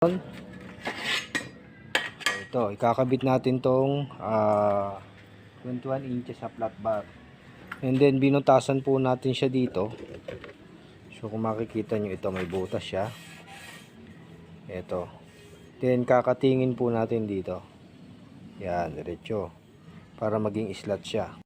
Ito, ikakabit natin tong 21 inches sa flat bar. And then binutasan po natin siya dito. So kung makikita nyo, ito may butas siya. Ito. Then kakatingin po natin dito. Yan, diretso. Para maging slot siya.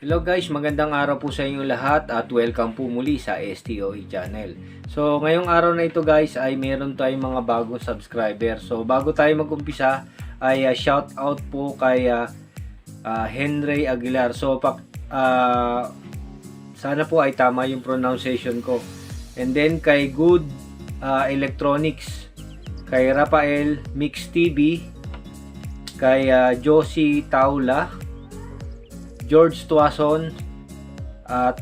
Hello guys, magandang araw po sa inyo lahat at welcome po muli sa STOE channel. So ngayong araw na ito guys ay meron tayong mga bagong subscriber. So bago tayo mag-umpisa ay shout out po kay Henry Aguilar. So sana po ay tama yung pronunciation ko. And then kay Good Electronics, kay Rafael Mix TV, kay Josie Taula, George Tuason at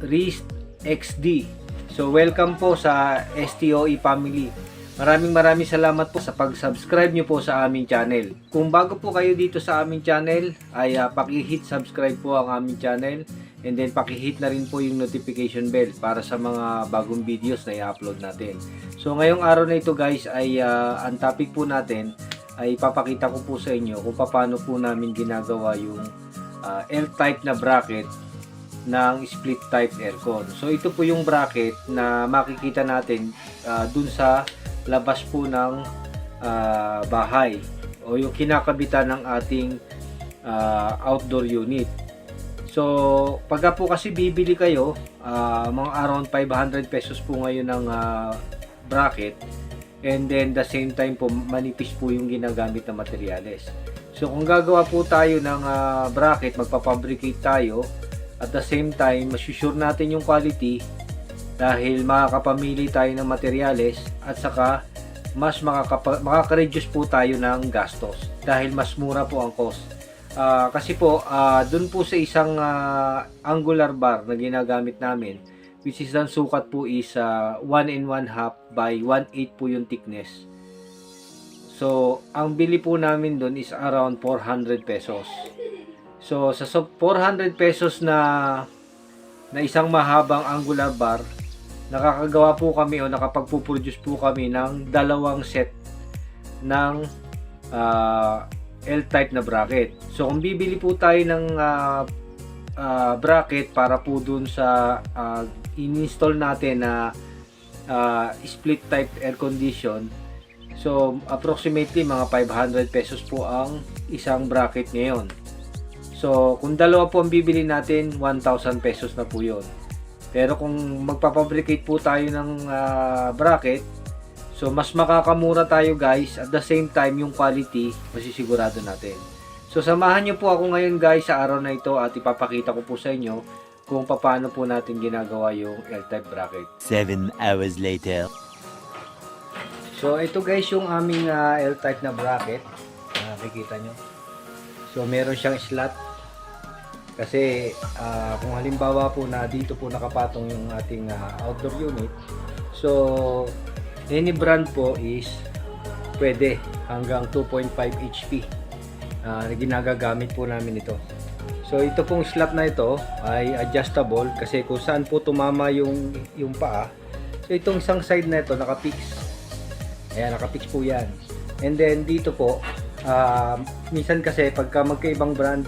Riz XD. So welcome po sa STOE family. Maraming salamat po sa pag-subscribe nyo po sa aming channel. Kung bago po kayo dito sa aming channel ay paki-hit subscribe po ang aming channel, and then paki-hit na rin po yung notification bell para sa mga bagong videos na i-upload natin. So ngayong araw na ito guys ay ang topic po natin ay papakita ko po sa inyo kung paano po namin ginagawa yung L-type na bracket ng split type aircon. So ito po yung bracket na makikita natin dun sa labas po ng bahay o yung kinakabitan ng ating outdoor unit. So pagka po kasi bibili kayo, mga around 500 pesos po ngayon ng bracket, and then the same time po manipis po yung ginagamit na materyales. So kung gagawa po tayo ng bracket, magpapabricate tayo, at the same time masusure natin yung quality dahil makakapamili tayo ng materyales, at saka mas makaka-reduce po tayo ng gastos dahil mas mura po ang cost. Kasi po dun po sa isang angular bar na ginagamit namin, which is ang sukat po is 1 1/2 by 1/8 po yung thickness. So ang bili po namin dun is around 400 pesos. So sa 400 pesos na isang mahabang angular bar, nakakagawa po kami o nakapagpo-produce po kami ng dalawang set ng L-type na bracket. So kung bibili po tayo ng bracket para po dun sa in-install natin na split type air condition, so approximately mga 500 pesos po ang isang bracket ngayon. So kung dalawa po ang bibili natin, 1,000 pesos na po yun. Pero kung magpapabricate po tayo ng bracket, so mas makakamura tayo guys, at the same time yung quality masisigurado natin. So samahan nyo po ako ngayon guys sa araw na ito at ipapakita ko po sa inyo kung paano po natin ginagawa yung L-type bracket. 7 hours later. So ito guys yung aming L-type na bracket. Nakikita nyo. So meron siyang slot. Kasi kung halimbawa po na dito po nakapatong yung ating outdoor unit, so any brand po is pwede hanggang 2.5 HP na ginagagamit po namin ito. So ito pong slot na ito ay adjustable kasi kung saan po tumama yung paa. So itong isang side na ito nakapix. Ayan, nakapix po yan. And then dito po minsan kasi pagka magkaibang brand,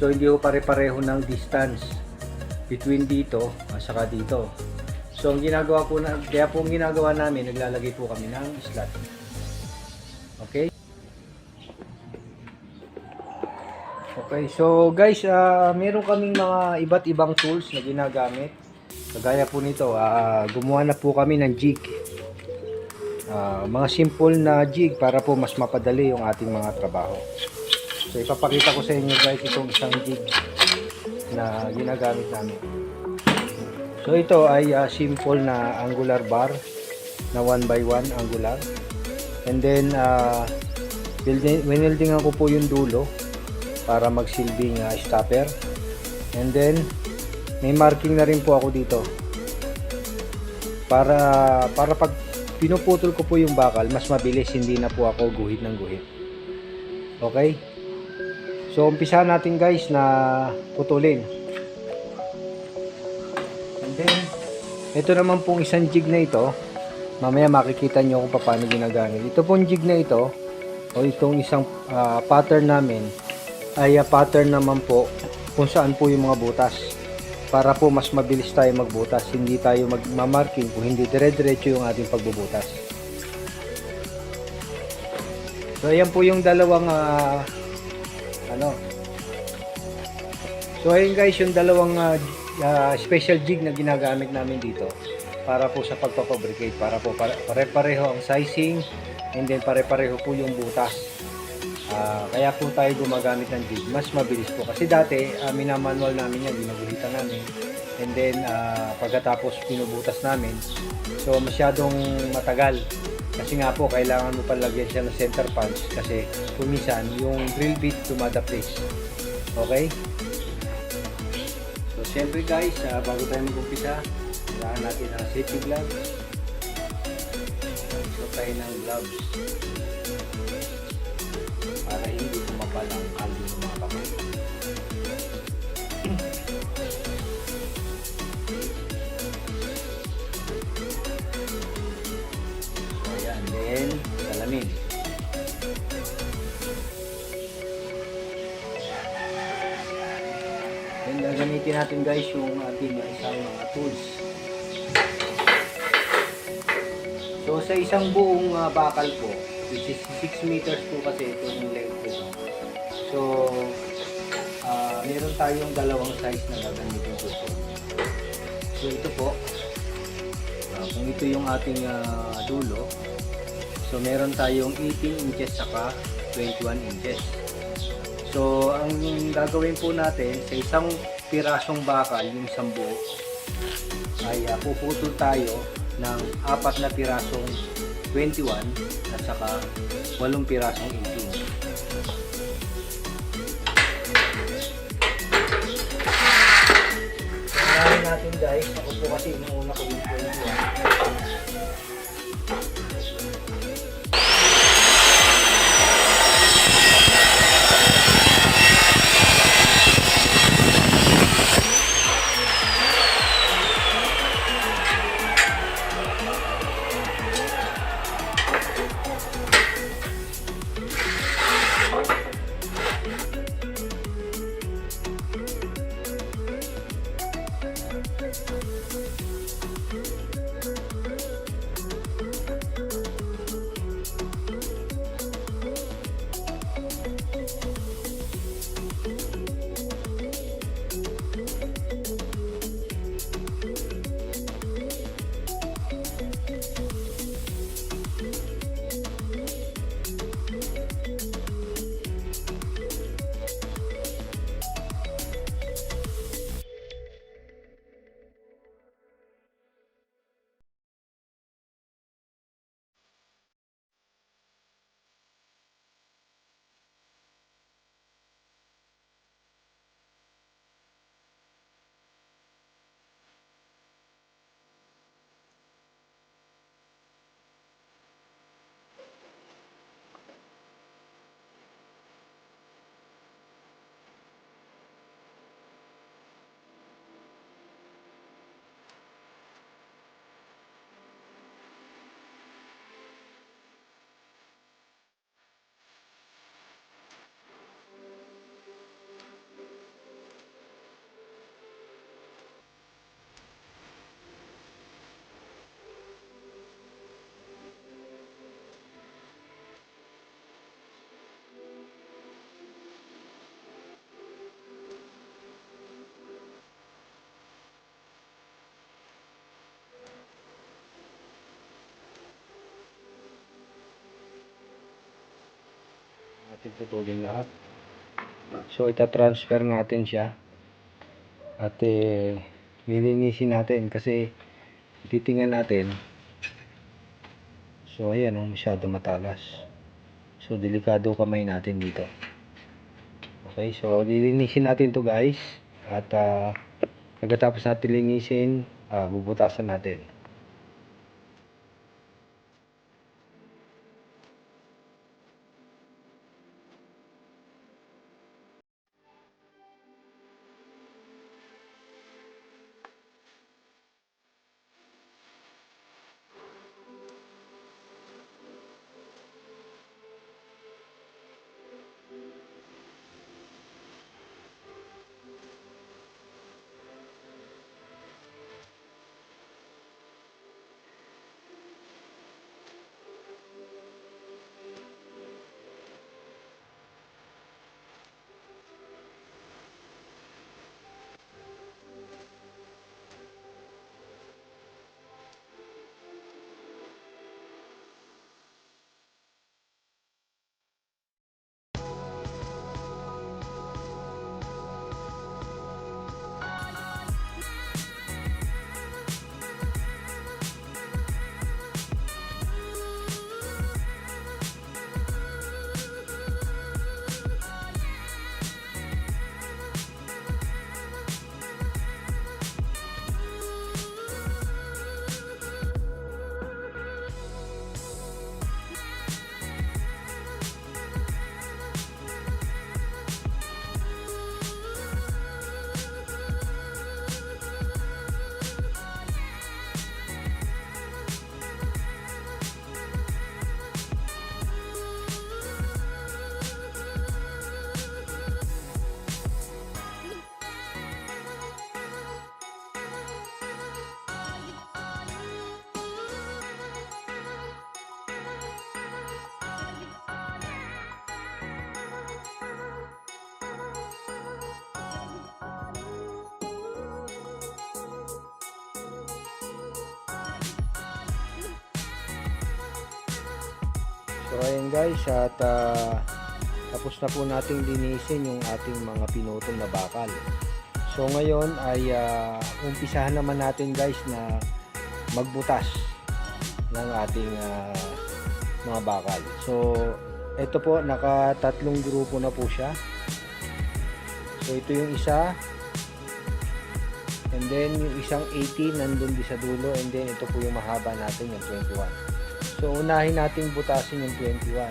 so hindi po pare-pareho ng distance between dito at saka dito. So ang ginagawa po kaya po ang ginagawa namin, naglalagay po kami ng slot. Okay? Okay, so guys, meron kaming mga iba't ibang tools na ginagamit. Kagaya po nito, gumawa na po kami ng jig. Mga simple na jig para po mas mapadali yung ating mga trabaho. So ipapakita ko sa inyo guys itong isang jig na ginagamit namin. So ito ay simple na angular bar na 1x1 angular. And then wineldingan ko po yung dulo. para magsilbing stopper. And then may marking na rin po ako dito para pag pinuputol ko po yung bakal, mas mabilis, hindi na po ako guhit ng guhit. Okay? So umpisa natin guys na putulin. And then ito naman pong isang jig na ito, mamaya makikita nyo kung paano ginagamit. Ito pong jig na ito o itong isang pattern namin ay pattern naman po kung saan po yung mga butas, para po mas mabilis tayo magbutas, hindi tayo magmamarking kung hindi dire-diretso yung ating pagbubutas. So ayan po yung dalawang so ayun guys yung dalawang special jig na ginagamit namin dito para po sa pagpapabricate, para po pare-pareho ang sizing and then pare-pareho po yung butas. Kaya po tayo gumagamit ng jig, mas mabilis po kasi dati minamanual namin yan, ginuguhitan namin, and then pagkatapos pinubutas namin, so masyadong matagal kasi nga po kailangan mo palagyan siya ng center punch kasi kuminsan yung drill bit dumadapis. Okay, so syempre guys, bago tayo mag-umpisa, kailangan natin ang safety gloves. So tayo ng gloves para hindi kumapal ang kalyo ng mga kamay. So ayan, then salamin. Then gagamitin natin guys yung ating isang mga tools. So sa isang buong bakal po, which is 6 meters po kasi ito yung length ito. So, meron tayong dalawang size na gagamitin po. So, ito po, kung ito yung ating dulo, so meron tayong 18 inches saka 21 inches. So, ang gagawin po natin sa isang pirasong bakal, yung isang buo, ay puputol tayo ng 4 na pirasong 21 at saka 8 pirasong 18. Kailangan natin guys, ako po kasi inuuna ko yung 21. Natin putulin lahat. So ita-transfer natin siya at lilinisin natin kasi titingnan natin. So ayan, masyado matalas. So delikado kamay natin dito. Okay, so lilinisin natin to guys. At pagkatapos natin linisin, bubutasan natin. So ayan guys, at tapos na po nating linisin yung ating mga pinutol na bakal. So ngayon ay umpisahan naman natin guys na magbutas ng ating mga bakal. So ito po, naka-tatlong grupo na po siya. So ito yung isa, and then yung isang 18 nandun di sa dulo, and then ito po yung mahaba natin, yung 21. So unahin nating butasin yung 21.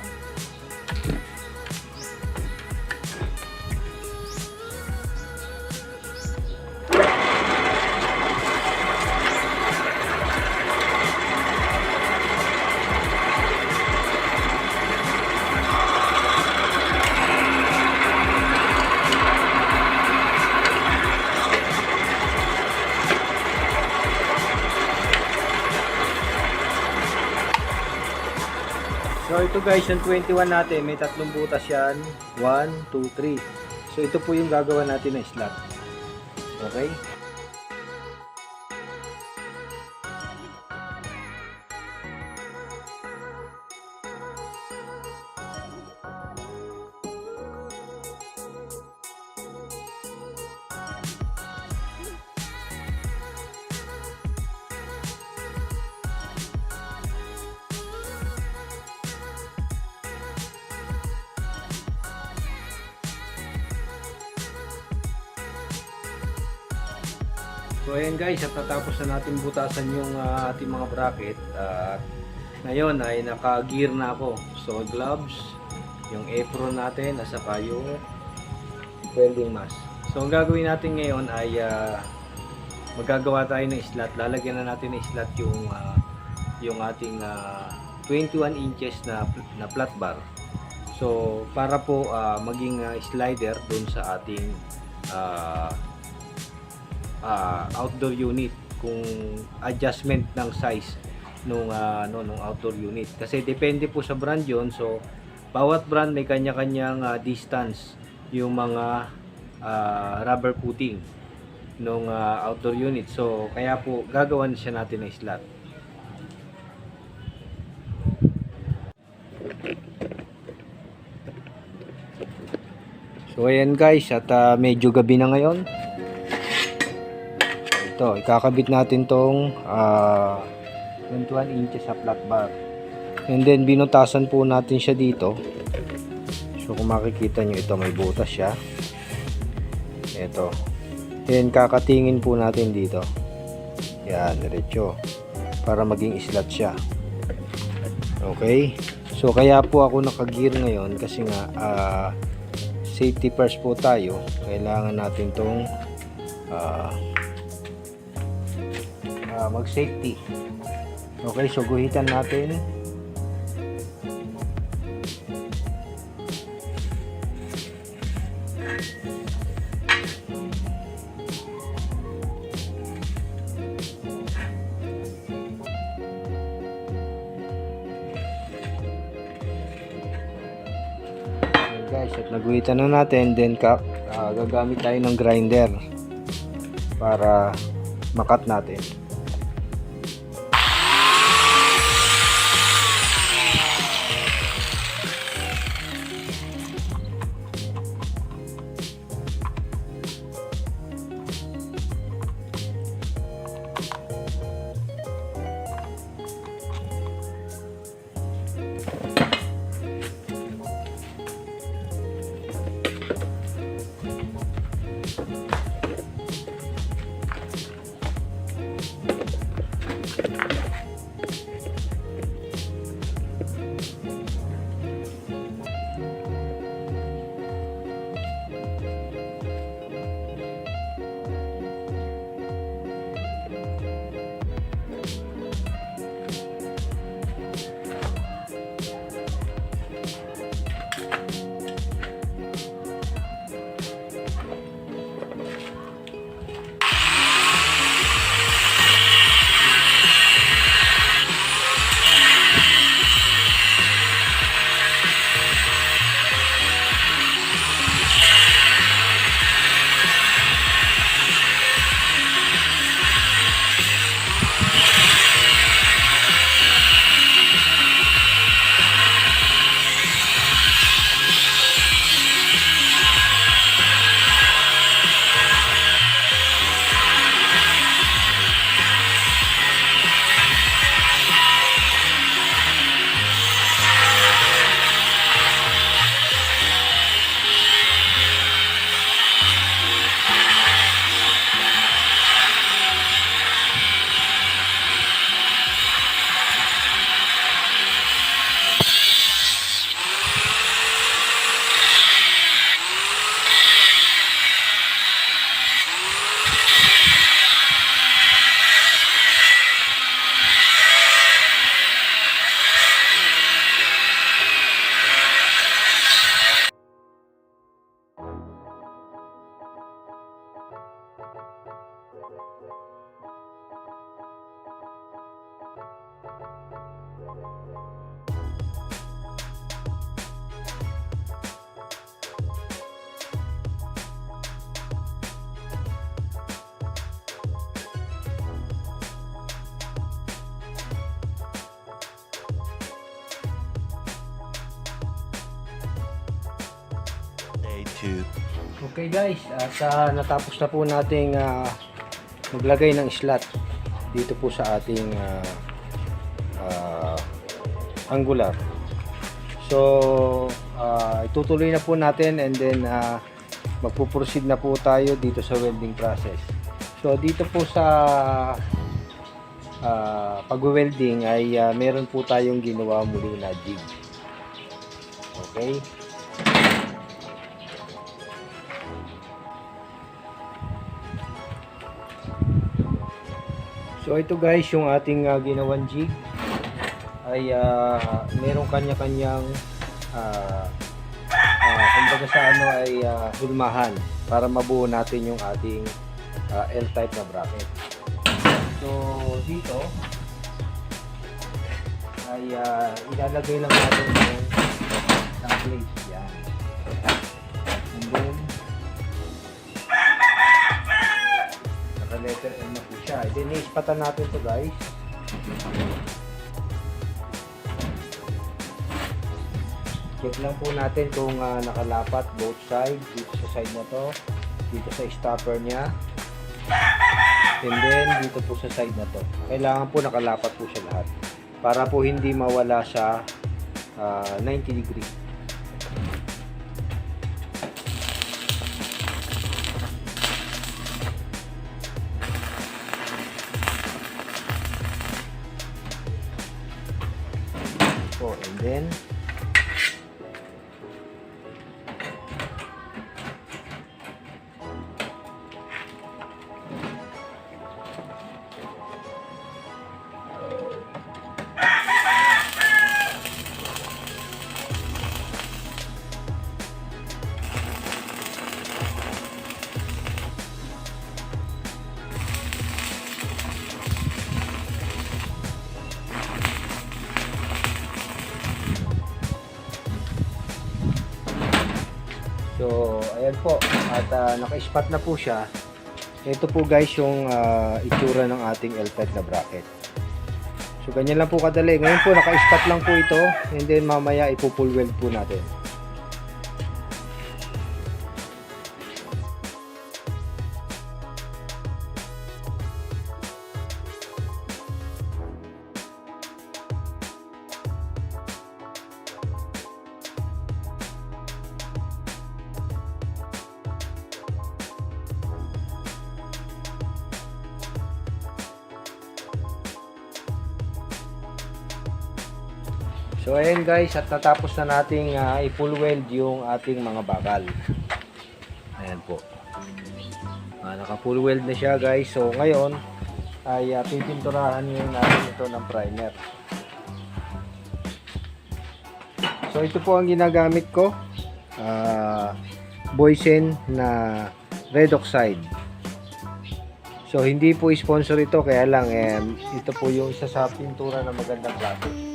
So ito guys, yung 21 natin, may tatlong butas yan. 1, 2, 3. So ito po yung gagawa natin na slot. Okay? So ayan guys, at natapos na natin butasan yung ating mga bracket. Ngayon ay naka-gear na ako. So gloves, yung apron natin, at saka yung welding mask. So ang gagawin natin ngayon ay magagawa tayo ng slot. Lalagyan na natin ng slot yung ating 21 inches na flat bar. So para po maging slider dun sa ating outdoor unit, kung adjustment ng size nung outdoor unit, kasi depende po sa brand yon. So bawat brand may kanya-kanyang distance yung mga rubber footing nung outdoor unit. So kaya po gagawan siya natin ng slot. So ayan guys, at medyo gabi na ngayon. Ito, ikakabit natin tong 21 inches sa flat bar. And then binutasan po natin siya dito. So kung makikita nyo, ito may butas siya. Ito. Then kakatingin po natin dito. Yan, diretso. Para maging slot siya. Okay? So kaya po ako naka-gear ngayon kasi nga safety first po tayo. Kailangan natin tong mag-safety. Okay, so guhitan natin. Guys, at naguhitan na natin, then gagamit tayo ng grinder para makat natin. Day 2. Okay guys, at natapos na po nating maglagay ng slot dito po sa ating angular. So itutuloy na po natin, and then magpo-proceed na po tayo dito sa welding process. So dito po sa pag-welding ay meron po tayong ginawa muli na jig. Okay? So ito guys, yung ating ginawang jig ay merong kanya-kanyang kumbaga sa ano ay hulmahan para mabuo natin yung ating L-type na bracket. So dito ay ilalagay lang natin yung template yan. And then naka-letter M na po siya. Then ispatan natin to guys. Check lang po natin kung nakalapat both sides, dito sa side na to, dito sa stopper niya, and then dito po sa side na to. Kailangan po nakalapat po siya lahat para po hindi mawala sa 90 degree. then so, ayan po. At naka-spot na po siya. Ito po guys yung itsura ng ating L-type na bracket. So, ganyan lang po kadali. Ngayon po, naka-spot lang po ito. And then, mamaya ipo-full weld po natin. So ayan guys, at natapos na nating i-full weld yung ating mga bakal. Ayan po. Naka-full weld na siya guys. So ngayon ay pipinturahan ngayon natin ito ng primer. So ito po ang ginagamit ko. Boysen na red oxide. So hindi po sponsor ito, kaya lang ito po yung isa sa pintura na magandang klase.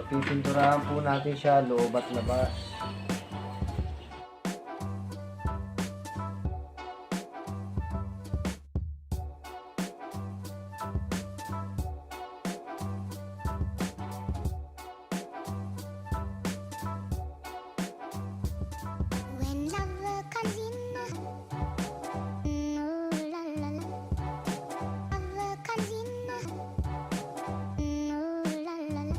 Pipinturahan po natin siya loob at labas. When love comes in, ooh la la la. Love comes in, ooh la la la.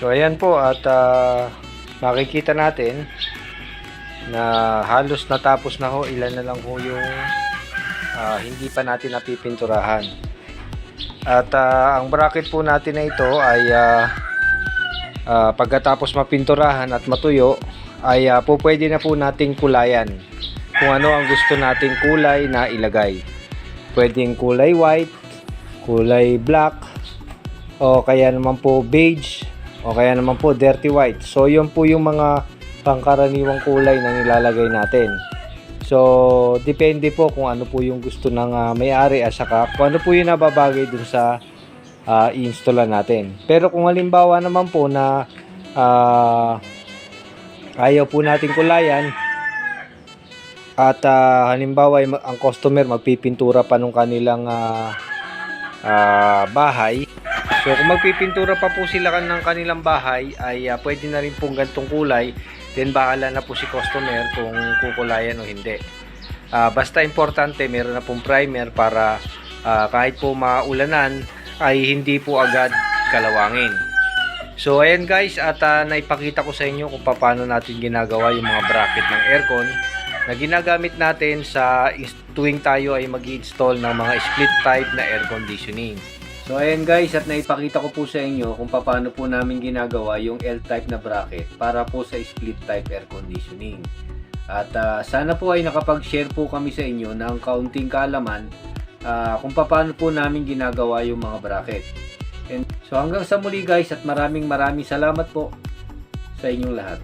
So ayan po, at makikita natin na halos natapos na ho. Ilan na lang ho yung hindi pa natin napipinturahan. At ang bracket po natin na ito ay pagkatapos mapinturahan at matuyo ay po pwede na po nating kulayan kung ano ang gusto nating kulay na ilagay. Pwedeng kulay white, kulay black, o kaya naman po beige, o kaya naman po dirty white. So yun po yung mga pangkaraniwang kulay na nilalagay natin. So depende po kung ano po yung gusto ng may-ari at saka kung ano po yung nababagay dun sa i-installan natin. Pero kung halimbawa naman po na ayaw po natin kulayan at halimbawa ang customer magpipintura pa nung kanilang bahay. So kung magpipintura pa po sila ng kanilang bahay ay pwede na rin pong gantong kulay. Then bahala na po si customer kung kukulayan o hindi. Basta importante meron na pong primer para kahit po maulanan ay hindi po agad kalawangin. So ayan guys, at naipakita ko sa inyo kung paano natin ginagawa yung mga bracket ng aircon. na ginagamit natin sa tuwing tayo ay mag-install ng mga split type na air conditioning. So ayan guys, at naipakita ko po sa inyo kung paano po namin ginagawa yung L-type na bracket para po sa split type air conditioning. At sana po ay nakapag-share po kami sa inyo ng kaunting kaalaman kung paano po namin ginagawa yung mga bracket. And so hanggang sa muli guys, at maraming salamat po sa inyong lahat.